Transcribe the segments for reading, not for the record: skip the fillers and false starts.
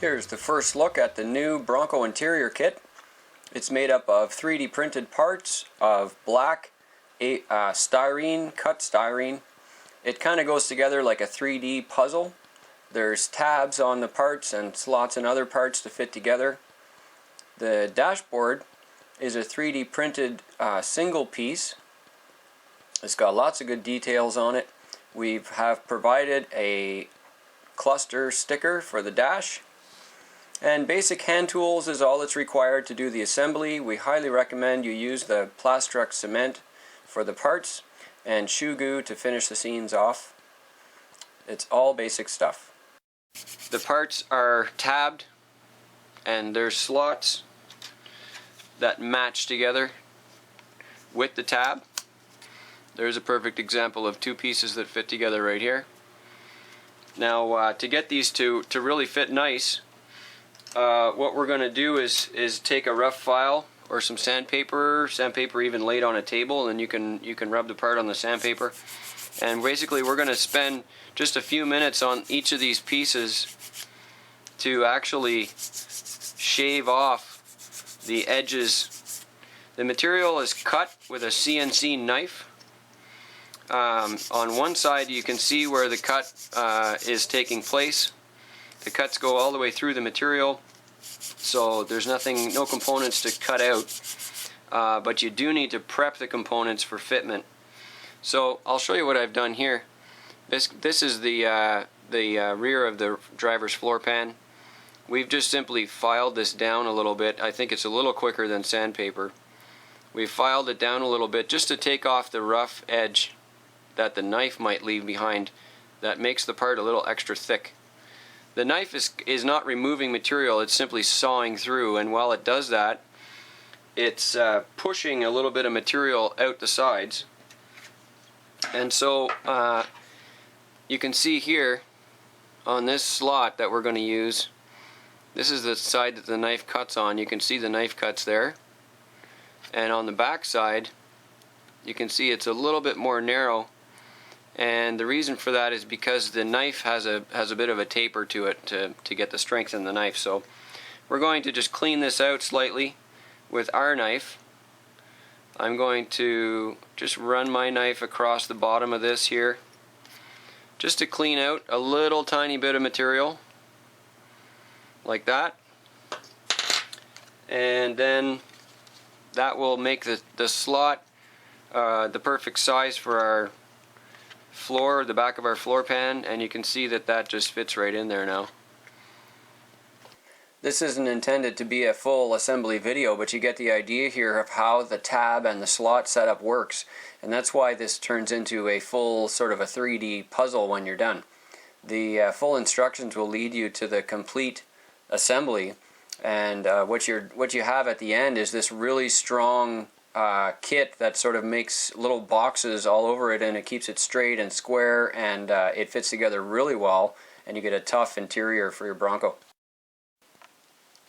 Here's the first look at the new Bronco Interior Kit. It's made up of 3D printed parts of black styrene, cut styrene. It kind of goes together like a 3D puzzle. There's tabs on the parts and slots in other parts to fit together. The dashboard is a 3D printed single piece. It's got lots of good details on it. We have provided a cluster sticker for the dash. And basic hand tools is all that's required to do the assembly. We highly recommend you use the Plastruct cement for the parts and shoe goo to finish the seams off. It's all basic stuff. The parts are tabbed and there's slots that match together with the tab. There's a perfect example of two pieces that fit together right here. Now to get these to really fit nice, what we're going to do is take a rough file or some sandpaper even laid on a table, and you can rub the part on the sandpaper. And basically we're going to spend just a few minutes on each of these pieces to actually shave off the edges. The material is cut with a CNC knife. On one side you can see where the cut is taking place. The cuts go all the way through the material, so there's no components to cut out, but you do need to prep the components for fitment. So I'll show you what I've done here. This is the rear of the driver's floor pan. We've just simply filed this down a little bit. I think it's a little quicker than sandpaper. We've filed it down a little bit just to take off the rough edge that the knife might leave behind. That makes the part a little extra thick. The knife is not removing material, it's simply sawing through, and while it does that, it's pushing a little bit of material out the sides. And so you can see here on this slot that we're going to use, this is the side that the knife cuts on. You can see the knife cuts there, and on the back side you can see it's a little bit more narrow. And the reason for that is because the knife has a bit of a taper to it to get the strength in the knife. So we're going to just clean this out slightly with our knife. I'm going to just run my knife across the bottom of this here just to clean out a little tiny bit of material like that, and then that will make the slot the perfect size for our floor, the back of our floor pan, and you can see that just fits right in there now. This isn't intended to be a full assembly video, but you get the idea here of how the tab and the slot setup works, and that's why this turns into a full sort of a 3D puzzle when you're done. The full instructions will lead you to the complete assembly, and what you have at the end is this really strong kit that sort of makes little boxes all over it, and it keeps it straight and square, and it fits together really well, and you get a tough interior for your Bronco.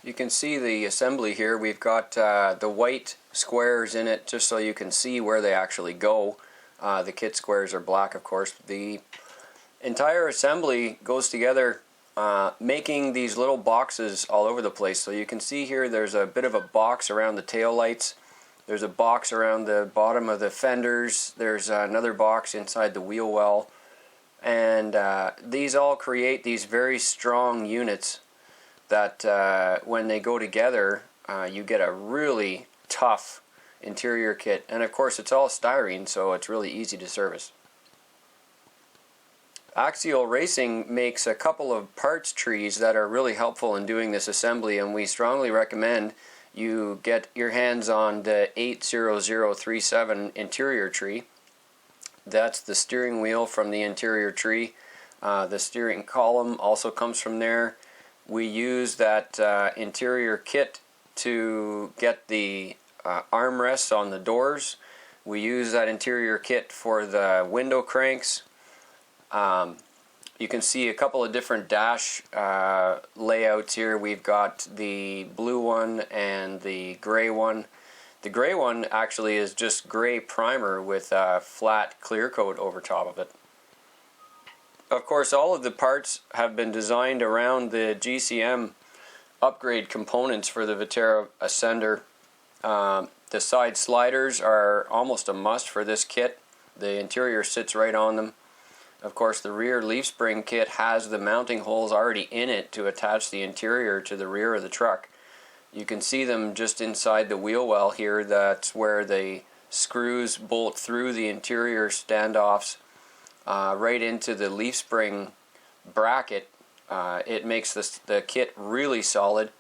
You can see the assembly here. We've got the white squares in it just so you can see where they actually go. The kit squares are black, of course. The entire assembly goes together making these little boxes all over the place. So you can see here there's a bit of a box around the tail lights. There's a box around the bottom of the fenders. There's another box inside the wheel well. And these all create these very strong units that when they go together, you get a really tough interior kit. And of course it's all styrene, so it's really easy to service. Axial Racing makes a couple of parts trees that are really helpful in doing this assembly, and we strongly recommend you get your hands on the 80037 interior tree. That's the steering wheel from the interior tree. The steering column also comes from there. We use that interior kit to get the armrests on the doors. We use that interior kit for the window cranks. You can see a couple of different dash layouts here. We've got the blue one and the gray one. The gray one actually is just gray primer with a flat clear coat over top of it. Of course, all of the parts have been designed around the GCM upgrade components for the Vaterra Ascender. The side sliders are almost a must for this kit. The interior sits right on them. Of course, the rear leaf spring kit has the mounting holes already in it to attach the interior to the rear of the truck. You can see them just inside the wheel well here. That's where the screws bolt through the interior standoffs right into the leaf spring bracket. It makes the kit really solid.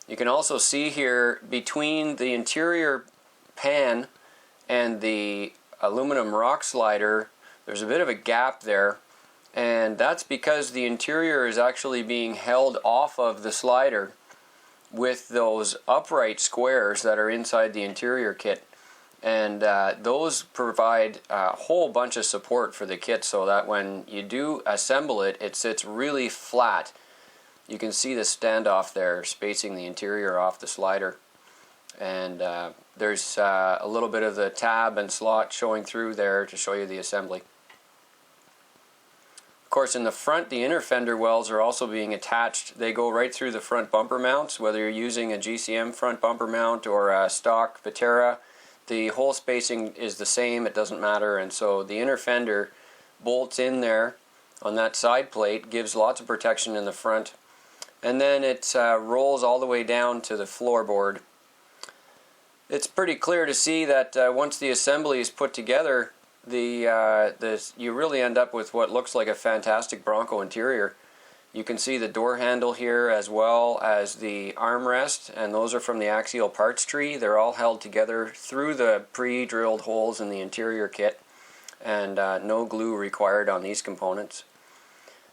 You can also see here between the interior pan and the aluminum rock slider, there's a bit of a gap there, and that's because the interior is actually being held off of the slider with those upright squares that are inside the interior kit. And those provide a whole bunch of support for the kit so that when you do assemble it, it sits really flat. You can see the standoff there spacing the interior off the slider. And there's a little bit of the tab and slot showing through there to show you the assembly. Of course, in the front, the inner fender wells are also being attached. They go right through the front bumper mounts, whether you're using a GCM front bumper mount or a stock Vaterra. The hole spacing is the same, it doesn't matter, and so the inner fender bolts in there on that side plate, gives lots of protection in the front, and then it rolls all the way down to the floorboard. It's pretty clear to see that once the assembly is put together, you really end up with what looks like a fantastic Bronco interior. You can see the door handle here as well as the armrest, and those are from the axial parts tree. They're all held together through the pre-drilled holes in the interior kit, and no glue required on these components.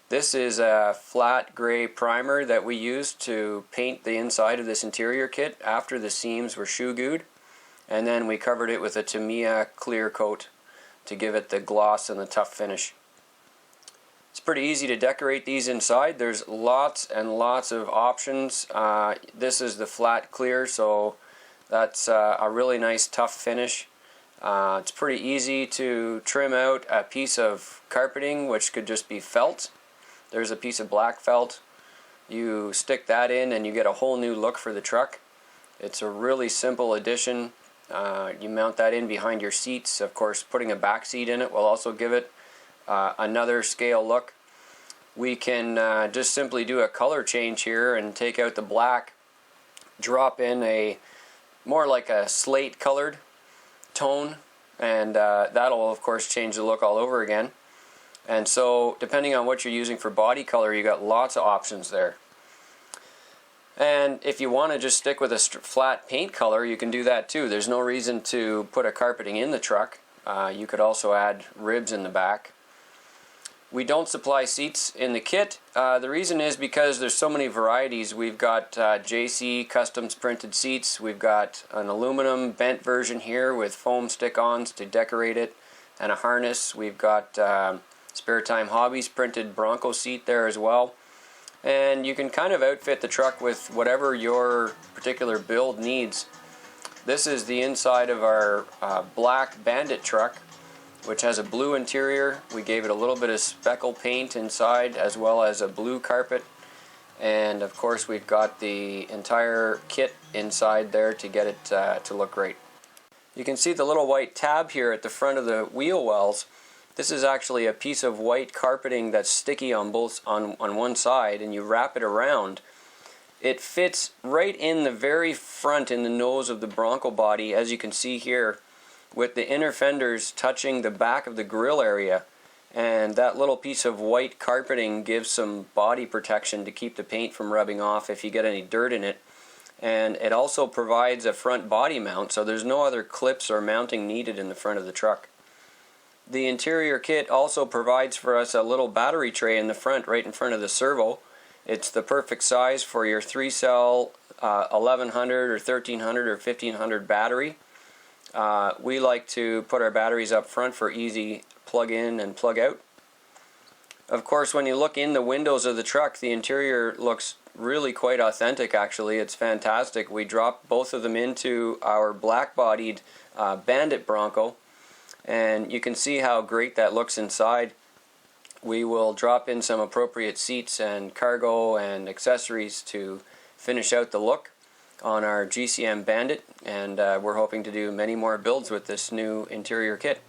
This is a flat gray primer that we used to paint the inside of this interior kit after the seams were shoe glued, and then we covered it with a Tamiya clear coat to give it the gloss and the tough finish. It's pretty easy to decorate these inside. There's lots and lots of options. This is the flat clear, so that's a really nice tough finish. It's pretty easy to trim out a piece of carpeting, which could just be felt. There's a piece of black felt. You stick that in and you get a whole new look for the truck. It's a really simple addition. You mount that in behind your seats. Of course, putting a back seat in it will also give it another scale look. We can just simply do a color change here and take out the black, drop in a more like a slate colored tone, and that'll of course change the look all over again. And so depending on what you're using for body color, you got lots of options there. And if you want to just stick with a flat paint color, you can do that too. There's no reason to put a carpeting in the truck. You could also add ribs in the back. We don't supply seats in the kit. The reason is because there's so many varieties. We've got JC customs printed seats. We've got an aluminum bent version here with foam stick-ons to decorate it and a harness. We've got Spare Time Hobbies printed Bronco seat there as well. And you can kind of outfit the truck with whatever your particular build needs. This is the inside of our black Bandit truck, which has a blue interior. We gave it a little bit of speckle paint inside as well as a blue carpet, and of course we've got the entire kit inside there to get it to look great. You can see the little white tab here at the front of the wheel wells. This is actually a piece of white carpeting that's sticky on one side, and you wrap it around. It fits right in the very front in the nose of the Bronco body, as you can see here, with the inner fenders touching the back of the grill area, and that little piece of white carpeting gives some body protection to keep the paint from rubbing off if you get any dirt in it. And it also provides a front body mount, so there's no other clips or mounting needed in the front of the truck. The interior kit also provides for us a little battery tray in the front, right in front of the servo. It's the perfect size for your 3-cell 1100 or 1300 or 1500 battery. We like to put our batteries up front for easy plug in and plug out. Of course, when you look in the windows of the truck, the interior looks really quite authentic actually. It's fantastic. We dropped both of them into our black-bodied Bandit Bronco, and you can see how great that looks inside. We will drop in some appropriate seats and cargo and accessories to finish out the look on our GCM Bandit, and we're hoping to do many more builds with this new interior kit.